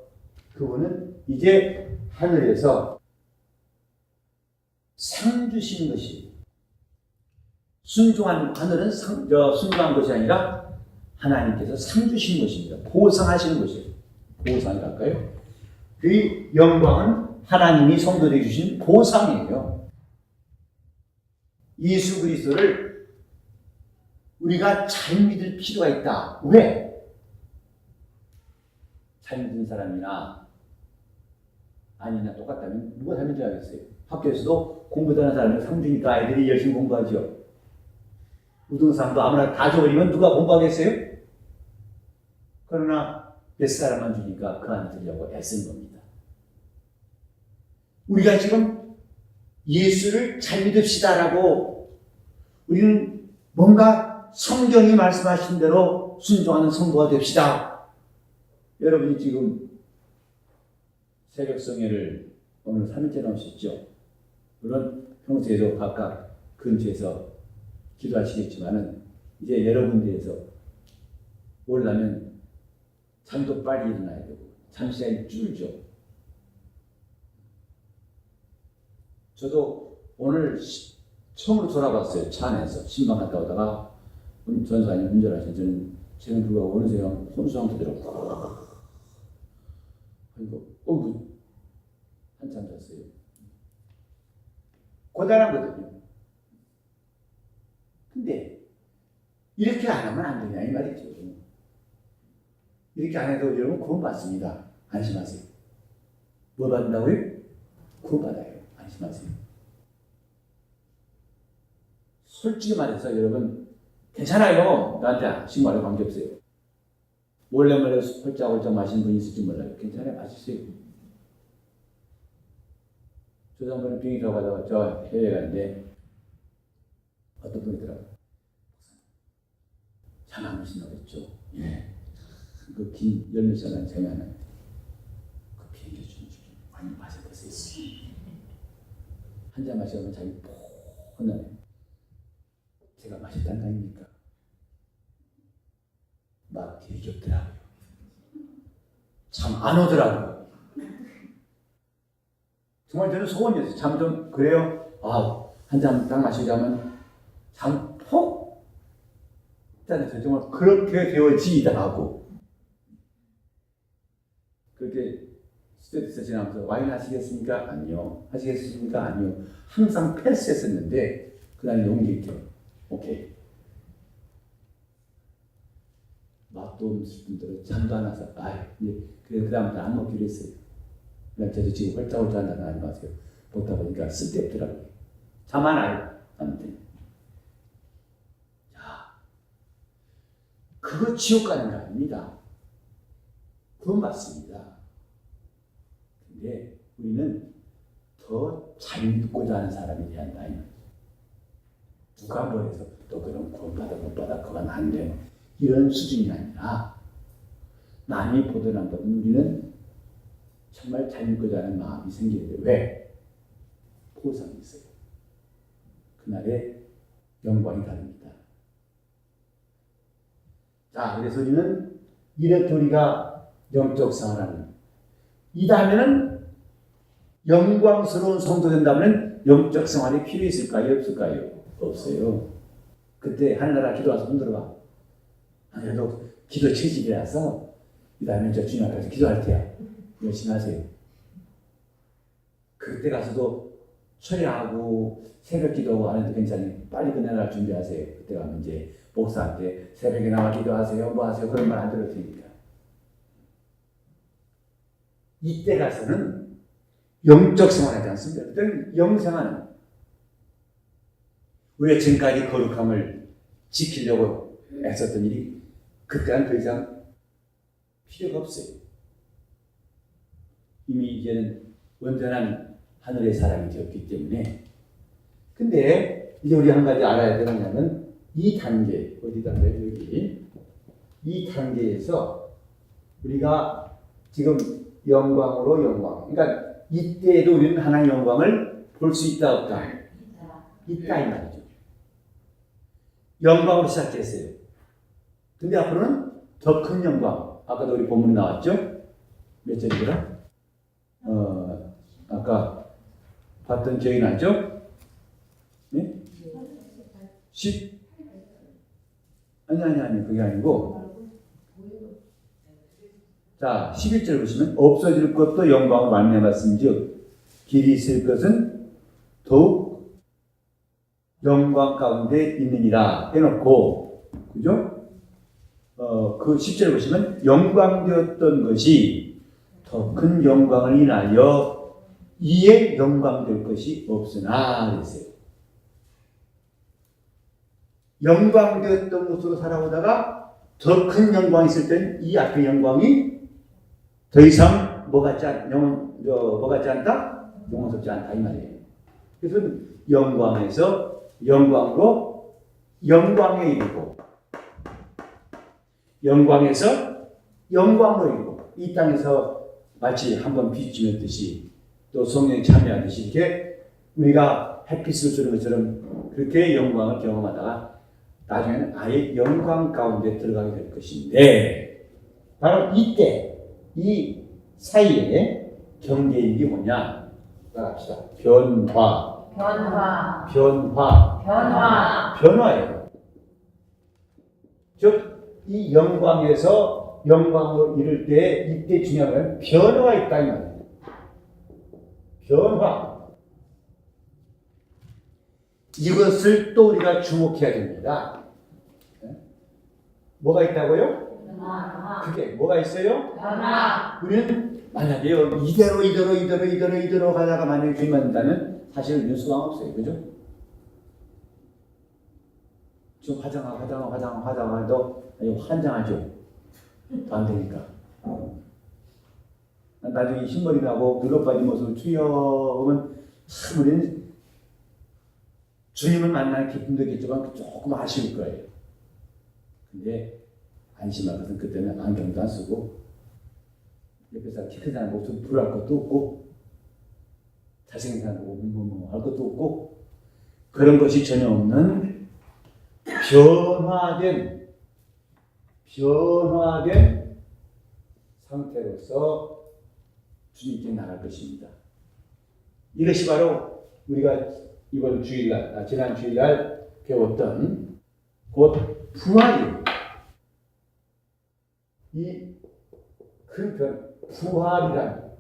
그분은 이제 하늘에서 상 주시는 것이, 순종한 하늘은 순종한 것이 아니라 하나님께서 상 주시는 것입니다. 보상하시는 것이에요. 보상이랄까요? 그 영광은 하나님이 성도들에게 주신 보상이에요. 예수 그리스도를 우리가 잘 믿을 필요가 있다. 왜? 잘 믿는 사람이나 아니나 똑같다면 누가 잘 믿어야 하겠어요? 학교에서도 공부 잘하는 사람이 상 주니까 아이들이 열심히 공부하죠. 우등상도 아무나 다 줘버리면 누가 공부하겠어요? 그러나 몇 사람만 주니까 그 안에 들려고 애쓴 겁니다. 우리가 지금 예수를 잘 믿읍시다라고 우리는 뭔가 성경이 말씀하신 대로 순종하는 성도가 됩시다. 여러분이 지금 새벽성회를 오늘 3일째 나오셨죠? 물론 평소에도 각각 근처에서 기도하시겠지만은 이제 여러분들에서 오려면 잠도 빨리 일어나야 되고 잠시간이 줄죠. 저도 오늘 처음으로 돌아봤어요. 차 안에서 신방 갔다 오다가 전사님 운전하신 저는 제가 불구하고 어느 순간 혼수상태 들었고 그리고 한참 잤어요. 고단하거든요. 근데 이렇게 안 하면 안 되냐 이 말이죠. 이렇게 안 해도 여러분 구원 받습니다. 안심하세요. 뭐 받는다고요? 구원 받아요. 안심하세요. 솔직히 말해서 여러분 괜찮아요. 나한테 신고하는 관계없어요. 몰래 홀짝홀짝 마시는 분이 있을지 몰라요. 괜찮아요. 마시세요. 저도 한 번은 비행기 타고 가다가 저 해외에 갔는데 어떤 분이더라고요. 잠 안 오신다고 했죠. 예. 그 긴 열몇 시간 잠이 안 나는데 그 비행기 주는 중에 많이 마셔보세요. 한 잔 마시면 잠이 폰하네. 제가 마셨다는 거 아닙니까? 막 되게 없더라고요. 잠 안 오더라고요. 정말 저는 소원이었어요. 잠 좀 그래요. 한 잔 딱 마시자면 잠 푹 짜내서 정말 그렇게 되어지이다 하고 그렇게 스튜디오에서 지나면서 와인 하시겠습니까? 아니요. 하시겠습니까? 아니요. 항상 패스했었는데 그다음에 용기 있게 오케이. 맛도 없을 분들은 잠도 안 와서 그 다음부터 안 먹기로 했어요. 그냥 저도 지금 홀짝홀짝 한다는 거 하지 마세요. 보다 보니까 쓸데없더라고요. 잠 안 와요. 아무튼 자, 그거 지옥 가는 거 아닙니다. 그건 맞습니다. 근데 우리는 더 잘 믿고자 하는 사람이 돼야 한다. 누가 뭐해서 또 그런 구원받아 못 받아 그건 안 돼. 이런 수준이 아니라 남이 보든 안 보든 우리는 정말 잘 믿고자 하는 마음이 생기는데 왜? 보상이 있어요. 그날의 영광이 다릅니다. 자, 그래서 우리는 이렇게 우리가 영적 생활하는 이 다음에는 영광스러운 성도 된다면 영적 생활이 필요했을까요? 없을까요? 없어요. 그때 하늘나라 기도와서 손 들어봐. 너 기도 체질이라서 이 다음에 저 주님 앞에서 기도할 때야. 열심히 하세요. 그때 가서도 철야하고 새벽 기도 안 해도 괜찮으니 빨리 끝내라 준비하세요. 그때 가면 이제 목사한테 새벽에 나와 기도하세요. 뭐 하세요. 그런 말 안 들을 테니까. 이때 가서는 영적 생활하지 않습니다. 그때는 영생하는 우리가 지금까지 거룩함을 지키려고 애썼던 일이 그때는 더 이상 필요가 없어요. 이미 이제는 온전한 하늘의 사람이 되었기 때문에. 근데 이제 우리 한 가지 알아야 되는 거는 이 단계, 어디 단계 여기 이 단계에서 우리가 지금 영광으로 영광. 그러니까 이때에도 우리는 하나님의 영광을 볼 수 있다 없다? 있다 이 말이죠. 영광으로 시작했어요. 근데 앞으로는 더 큰 영광. 아까도 우리 본문이 나왔죠? 몇 절이더라? 아까 봤던 기억이 나죠? 네? 10? 아니, 그게 아니고. 자, 11절 보시면, 없어질 것도 영광을 말미암았음 즉, 길이 있을 것은 더욱 영광 가운데 있느니라 해놓고, 그죠? 그 10절 보시면, 영광되었던 것이 더 큰 영광을 인하여 이에 영광될 것이 없으나 그랬어요. 영광되었던 것으로 살아오다가 더 큰 영광이 있을 땐 이 앞의 영광이 더 이상 뭐 같지 않다? 영원스럽지 않다 이 말이에요. 그래서 영광에서 영광으로 영광에 이르고 영광에서 영광으로 이르고 이 땅에서 마치 한번 비추었듯이 또 성령이 참여하듯이 이렇게 우리가 햇빛을 쏘는 것처럼 그렇게 영광을 경험하다가 나중에는 아예 영광 가운데 들어가게 될 것인데 바로 이때 이 사이에 경계인이 뭐냐? 따라합시다. 변화예요. 즉 이 영광에서 영광으로 이를 때 이때 중요한 건 변화가 있다 이 말이에요. 변화. 이것을 또 우리가 주목해야 됩니다. 뭐가 있다고요? 그게 뭐가 있어요? 우리는 만약에요 이대로 가다가 만약에 주님 만든다면 사실 우리는 수강 없어요. 그죠? 지금 화장하도 환장하죠. 안 되니까. 나중에 흰머리 나고 눌러 빠진 모습을 추여보면 참 우리는 주님을 만나는 기쁨도 있겠지만 조금 아쉬울 거예요. 근데 안심할 것은 그때는 안경도 안 쓰고 옆에서 키 큰 사람 모습 부러울 것도 없고 잘생긴 사람 보고 뭐 할 것도 없고 그런 것이 전혀 없는 변화된 상태로서 주님께 나갈 것입니다. 이것이 바로 우리가 이번 주일날, 지난 주일날 배웠던 곧 부활이에요. 이 큰 부활이란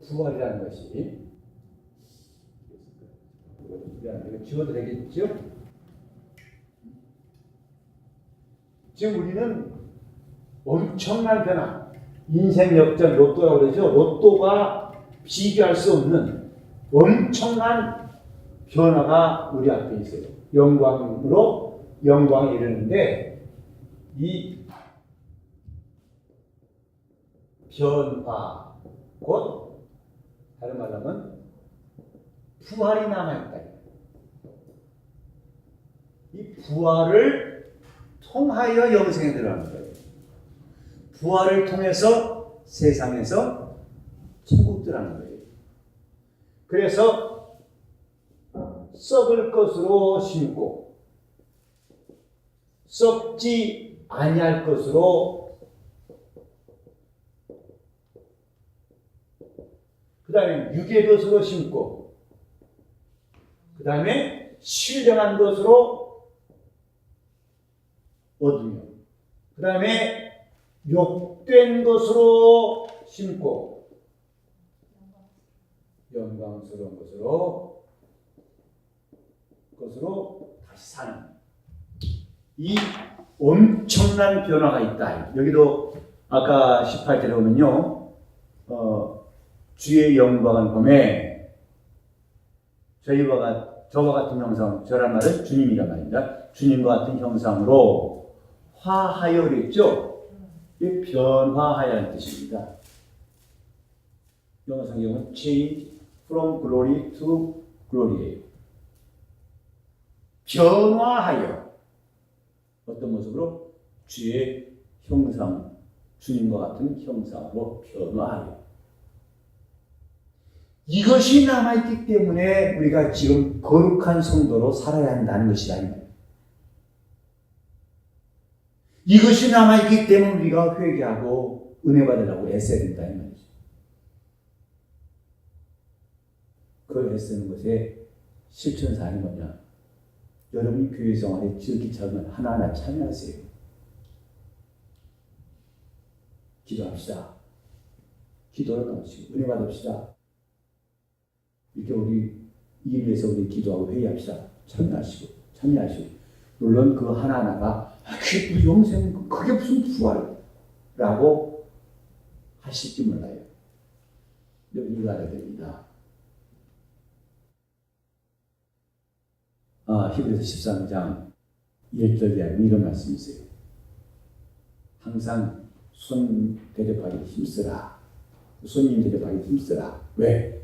부활이라는 것이 이거 지워도 되겠죠? 지금 우리는 엄청난 변화, 인생 역전 로또라고 그러죠. 로또가 비교할 수 없는 엄청난 변화가 우리 앞에 있어요. 영광으로 영광에 이르는데 이 변화 곧 다른 말로 하면 부활이 남아있다. 이 부활을 통하여 영생에 들어가는 거예요. 부활을 통해서 세상에서 천국 들어가는 거예요. 그래서 썩을 것으로 심고 썩지 아니할 것으로 그 다음에 유괴 것으로 심고 그 다음에 신령한 것으로 얻으며 그 다음에 욕된 것으로 심고 영광스러운 것으로 다시 사는 이 엄청난 변화가 있다. 여기도 아까 18절에 보면요, 주의 영광을 보매 저와 같은 형상, 저란 말은 주님이란 말입니다. 주님과 같은 형상으로 화하여 그랬죠? 이 변화하여는 뜻입니다. 영어 성경은 change from glory to glory예요. 변화하여 어떤 모습으로? 주의 형상, 주님과 같은 형상으로 변화하여. 이것이 남아있기 때문에 우리가 지금 거룩한 성도로 살아야 한다는 것이다. 이것이 남아있기 때문에 우리가 회개하고 은혜 받으려고 애써야 된다. 이 말이죠. 그 애쓰는 것의 실천사항이 뭐냐? 여러분이 교회 생활에 지극히 작은 하나하나 참여하세요. 기도합시다. 기도를 나누시고 은혜 받읍시다. 이렇게 우리 이 위해서 우리 기도하고 회의합시다. 참여하시고. 물론 그 하나하나가 그게 무슨 영생, 그게 무슨 부활이라고 하실지 몰라요. 여러분 이거 알아야 됩니다. 히브리서 13장 1절에 이런 말씀이 있어요. 항상 손 대접하기 힘쓰라. 손님 대접하기 힘쓰라. 왜?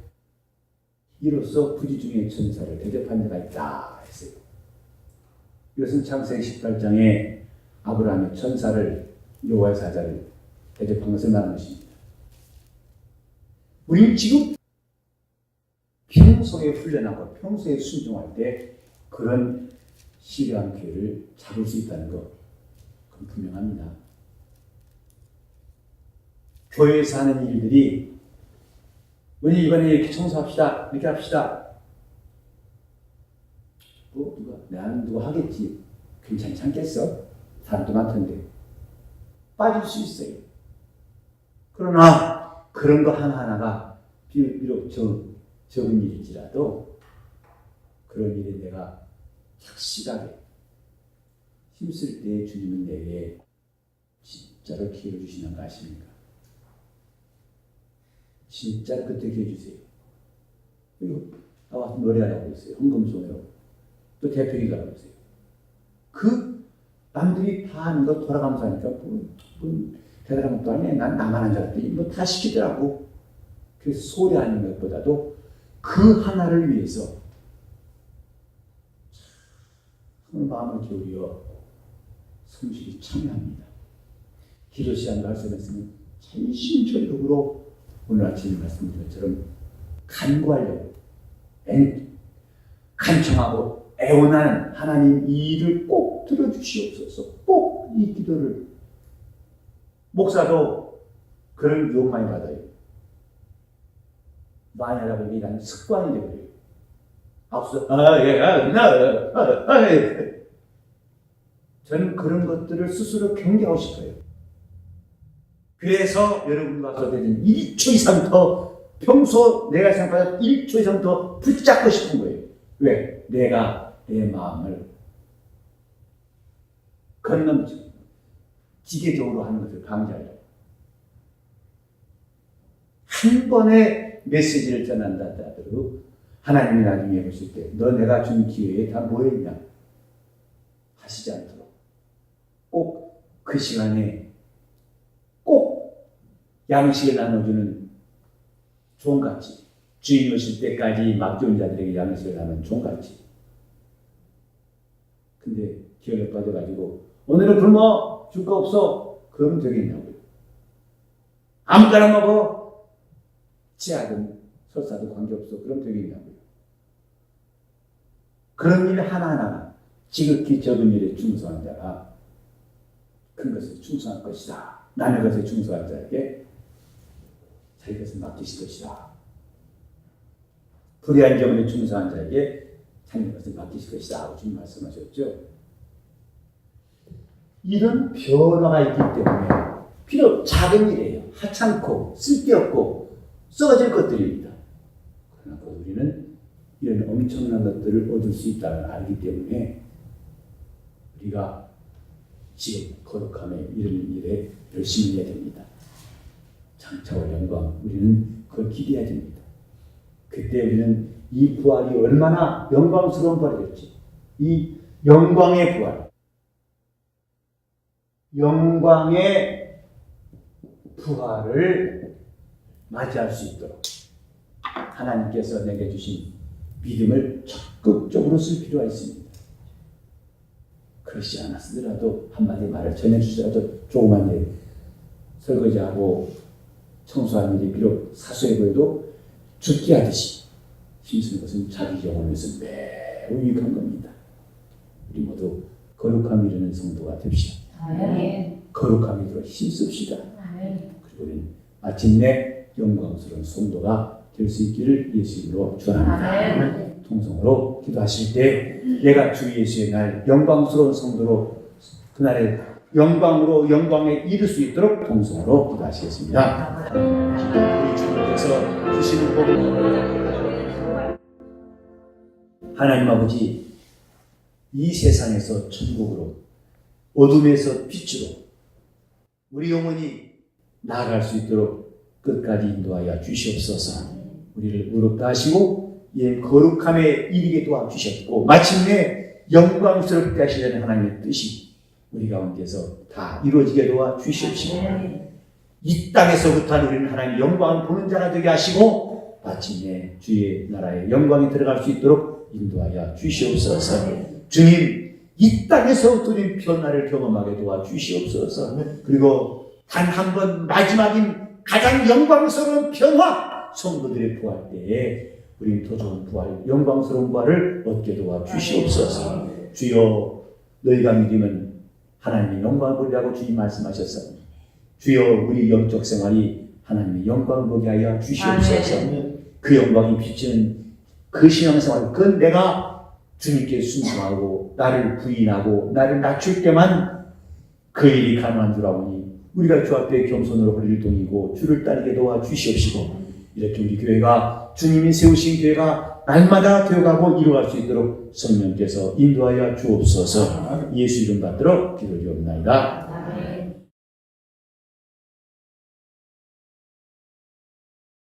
이로써 부지 중에 천사를 대접한 자가 있다 했어요. 이것은 창세기 18장에 아브라함이 천사를 여호와의 사자를 대접한 것을 말하는 것입니다. 우리는 지금 평소에 훈련하고 평소에 순종할 때 그런 시려한 기회를 잡을 수 있다는 것, 그건 분명합니다. 교회에서 하는 일들이 우리 이번에 이렇게 청소합시다, 이렇게 합시다. 나는 누가 하겠지. 괜찮지 않겠어? 사람도 많던데. 빠질 수 있어요. 그러나 그런 거 하나하나가 비록 적은 일일지라도 그런 일에 내가 착실하게 힘쓸 때 주님은 내게 진짜로 기회를 주시는 거 아십니까? 진짜로 그때 기회 주세요. 그리고 나와서 노래하라고 했어요. 헌금송으로. 또 대표기도하라고 했어요. 그 남들이 다 하는 거 돌아가면서 하니까 대단한 것도 아니에요. 난 나만 한 줄 알았더니 다 시키더라고. 그래서 소리하는 것보다도 그 하나를 위해서 마음을 기울여 성실히 참여합니다. 기도 시간도 할 수 있으면 전심전력으로 오늘 아침에 말씀드린 것처럼 간구하려고 간청하고 애원하는 하나님 이 일을 꼭 들어주시옵소서. 꼭 이 기도를 목사도 그런 유혹 많이 받아요. 많이 하다 보니 난 습관이 되버려요. 앞서 저는 그런 것들을 스스로 경계하고 싶어요. 그래서 여러분과 저들은 1초 이상 더 평소 내가 생각보다 1초 이상 더 붙잡고 싶은 거예요. 왜? 내가 내 마음을 건넘지 기계적으로 하는 것을 방지하려고. 한 번의 메시지를 전한다 하더라도 하나님이 나중에 보실 때 너 내가 준 기회에 다 뭐했냐 하시지 않도록 꼭 그 시간에 꼭 양식을 나눠주는 종같이 주인 오실 때까지 막존 자들에게 양식을 나누는 종같이. 근데 기억에 빠져가지고 오늘은 굶어 줄 거 없어 그러면 되겠냐고요. 아무거나 먹어 치아든 설사도 관계없어 그럼 되겠냐고요. 그런 일 하나하나 지극히 적은 일에 충성한 자가 큰 것에 충성할 것이다. 남의 것에 충성한 자에게 자기 것을 맡기실 것이다. 불의한 점에 충성한 자에게 자기 것을 맡기실 것이다 하고 주님 말씀하셨죠. 이런 변화가 있기 때문에 비록 작은 일이에요. 하찮고 쓸데없고 썩어질 것들입니다. 그러나 우리는 이런 엄청난 것들을 얻을 수 있다는 알기 때문에 우리가 지금 거룩함에 이런 일에 열심히 해야 됩니다. 장차와 영광 우리는 그걸 기대해야 됩니다. 그때 우리는 이 부활이 얼마나 영광스러운 부활이었지. 이 영광의 부활, 영광의 부활을 맞이할 수 있도록 하나님께서 내게 주신 믿음을 적극적으로 쓸 필요가 있습니다. 그렇지 않았으더라도 한마디 말을 전해주더라도 조그만 일, 설거지하고 청소하는 일이 비록 사소해 보여도 죽게 하듯이 힘쓰는 것은 자기 영혼을 위해서 매우 유익한 겁니다. 우리 모두 거룩함이 이루는 성도가 됩시다. 아멘. 거룩함이 이루어 힘씁시다. 아멘. 그리고 우리는 마침내 영광스러운 성도가 될 수 있기를 예수 이름으로 축원합니다. 아멘. 통성으로 기도하실 때 내가 주 예수의 날 영광스러운 성도로 그날의 영광으로 영광에 이를 수 있도록 통성으로 기도하시겠습니다. 우리 주님께서 주시는 복 하나님 아버지 이 세상에서 천국으로 어둠에서 빛으로 우리 영혼이 나아갈 수 있도록 끝까지 인도하여 주시옵소서. 우리를 의롭다 하시고 예, 거룩함에 이르게 도와주셨고 마침내 영광스럽게 하시려는 하나님의 뜻이 우리 가운데서 다 이루어지게 도와주시옵시고 이 땅에서부터 우리는 하나님의 영광을 보는 자가 되게 하시고 마침내 주의 나라의 영광이 들어갈 수 있도록 인도하여 주시옵소서. 주님 이 땅에서부터 우리 변화를 경험하게 도와주시옵소서. 그리고 단 한 번 마지막인 가장 영광스러운 변화 성도들의 부활 때에 우리는 더 좋은 부활, 영광스러운 부활을 얻게 도와주시옵소서. 주여 너희가 믿으면 하나님의 영광을 보리라고 주님 말씀하셨사오니 주여 우리 영적 생활이 하나님의 영광을 보게 하여 주시옵소서. 그 영광이 비치는 그 신앙생활, 그건 내가 주님께 순종하고 나를 부인하고 나를 낮출 때만 그 일이 가능한 줄 아오니 우리가 주 앞에 겸손으로 허리를 동이고 주를 따르게 도와주시옵시고 이렇게 우리 교회가 주님이 세우신 교회가 날마다 되어가고 이루어갈 수 있도록 성령께서 인도하여 주옵소서. 예수 이름 받들어 기도드리옵나이다.